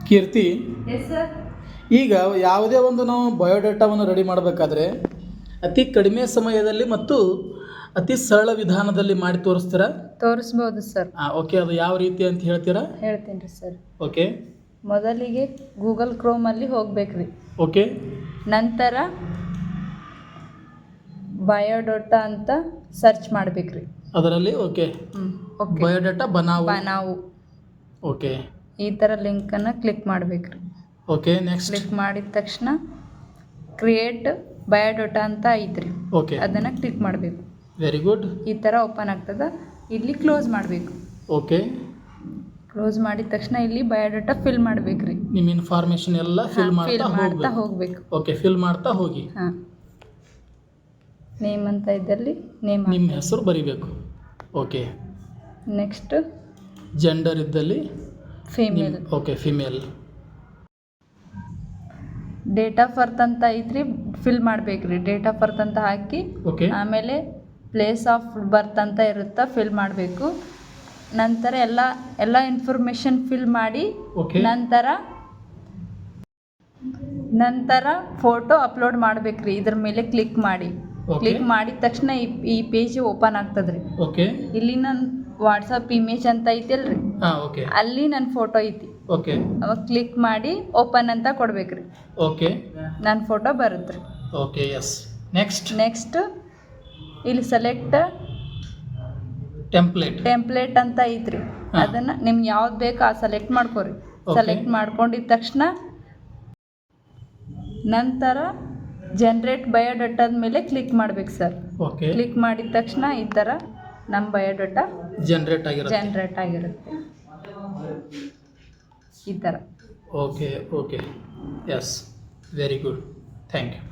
ಕೀರ್ತಿ, yes sir. ಈಗ ಯಾವುದೇ ಒಂದು ನಾವು ಬಯೋಡೇಟಾವನ್ನು ರೆಡಿ ಮಾಡಬೇಕಾದ್ರೆ ಅತಿ ಕಡಿಮೆ ಸಮಯದಲ್ಲಿ ಮತ್ತು ಅತಿ ಸರಳ ವಿಧಾನದಲ್ಲಿ ಮಾಡಿ ತೋರಿಸ್ತೀರಾ? ತೋರಿಸ್ಬೋದು ಸರ್. ಓಕೆ, ಅದು ಯಾವ ರೀತಿ ಅಂತ ಹೇಳ್ತೀರಾ? ಹೇಳ್ತೀನಿ ರೀ ಸರ್. ಓಕೆ. ಮೊದಲಿಗೆ ಗೂಗಲ್ ಕ್ರೋಮಲ್ಲಿ ಹೋಗ್ಬೇಕ್ರಿ. ಓಕೆ. ನಂತರ ಬಯೋಡಾಟಾ ಅಂತ ಸರ್ಚ್ ಮಾಡ್ಬೇಕ್ರಿ. ಅದರಲ್ಲಿ ಓಕೆ ಓಕೆ, ಬಯೋಡೇಟಾ ನಾವು ಓಕೆ ಈ ಥರ ಲಿಂಕನ್ನು ಕ್ಲಿಕ್ ಮಾಡ್ಬೇಕ್ರಿ. ಓಕೆ, ನೆಕ್ಸ್ಟ್ ಕ್ಲಿಕ್ ಮಾಡಿದ ತಕ್ಷಣ ಕ್ರಿಯೇಟ್ ಬಯೋಡಾಟಾ ಅಂತ ಐತ್ರಿ. ಓಕೆ, ಅದನ್ನು ಕ್ಲಿಕ್ ಮಾಡಬೇಕು. Very good. ಈ ಥರ ಓಪನ್ ಆಗ್ತದೆ. ಇಲ್ಲಿ ಕ್ಲೋಸ್ ಮಾಡಬೇಕು. ಓಕೆ, ಕ್ಲೋಸ್ ಮಾಡಿದ ತಕ್ಷಣ ಇಲ್ಲಿ ಬಯೋಡಾಟಾ ಫಿಲ್ ಮಾಡ್ಬೇಕ್ರಿ. ನಿಮ್ಮ ಇನ್ಫಾರ್ಮೇಷನ್ ಎಲ್ಲ ಫಿಲ್ ಮಾಡ್ತಾ ಹೋಗ್ಬೇಕು. ಓಕೆ, ಫಿಲ್ ಮಾಡ್ತಾ ಹೋಗಿ. ಹಾಂ, ನೇಮ್ ಅಂತ ಇದ್ದಲ್ಲಿ ನೇಮ್, ನಿಮ್ಮ ಹೆಸರು ಬರಿಬೇಕು. ಓಕೆ. ನೆಕ್ಸ್ಟ್ ಜೆಂಡರ್ ಇದ್ದಲ್ಲಿ female. Okay, female. Date of birth ಅಂತ ಐತ್ರಿ, ಫಿಲ್ ಮಾಡ್ಬೇಕ್ರಿ. ಡೇಟ್ ಆಫ್ ಬರ್ತ್ ಅಂತ ಹಾಕಿ ಓಕೆ, ಆಮೇಲೆ ಪ್ಲೇಸ್ ಆಫ್ ಬರ್ತ್ ಅಂತ ಇರುತ್ತಾ, ಫಿಲ್ ಮಾಡಬೇಕು. ನಂತರ ಎಲ್ಲ ಇನ್ಫಾರ್ಮೇಷನ್ ಫಿಲ್ ಮಾಡಿ ಓಕೆ, ನಂತರ ಫೋಟೋ ಅಪ್ಲೋಡ್ ಮಾಡ್ಬೇಕ್ರಿ. ಇದ್ರ ಮೇಲೆ ಕ್ಲಿಕ್ ಮಾಡಿ. ಕ್ಲಿಕ್ ಮಾಡಿದ ತಕ್ಷಣ ಈ ಪೇಜ್ ಓಪನ್ ಆಗ್ತದ್ರಿ. ಓಕೆ, ಇಲ್ಲಿ ನನ್ನ ವಾಟ್ಸಪ್ ಇಮೇಜ್ ಅಂತ ಐತಿಲ್ರಿ, ಓಕೆ, ಅಲ್ಲಿ ನನ್ನ ಫೋಟೋ ಐತಿ. ಓಕೆ, ಅವಾಗ ಕ್ಲಿಕ್ ಮಾಡಿ ಓಪನ್ ಅಂತ ಕೊಡ್ಬೇಕ್ರಿ. ಓಕೆ, ನನ್ನ ಫೋಟೋ ಬರುತ್ತೆ. Okay, yes. ನೆಕ್ಸ್ಟ್ ಇಲ್ಲಿ ಸೆಲೆಕ್ಟ್ ಟೆಂಪ್ಲೇಟ್ ಅಂತ ಐತ್ರಿ. ಅದನ್ನು ನಿಮ್ಗೆ ಯಾವ್ದು ಬೇಕು ಆ ಸೆಲೆಕ್ಟ್ ಮಾಡ್ಕೊರಿ. ಸೆಲೆಕ್ಟ್ ಮಾಡ್ಕೊಂಡಿದ ತಕ್ಷಣ ನಂತರ ಜನರೇಟ್ ಬಯೋಡಾಟಾದ ಮೇಲೆ ಕ್ಲಿಕ್ ಮಾಡ್ಬೇಕು ಸರ್. ಓಕೆ, ಕ್ಲಿಕ್ ಮಾಡಿದ ತಕ್ಷಣ ಈ ಥರ ನಮ್ಮ ಬಯೋಡಾಟಾ ಜನರೇಟ್ ಆಗಿರುತ್ತೆ ಈ ಥರ. Okay, yes, very good, thank you.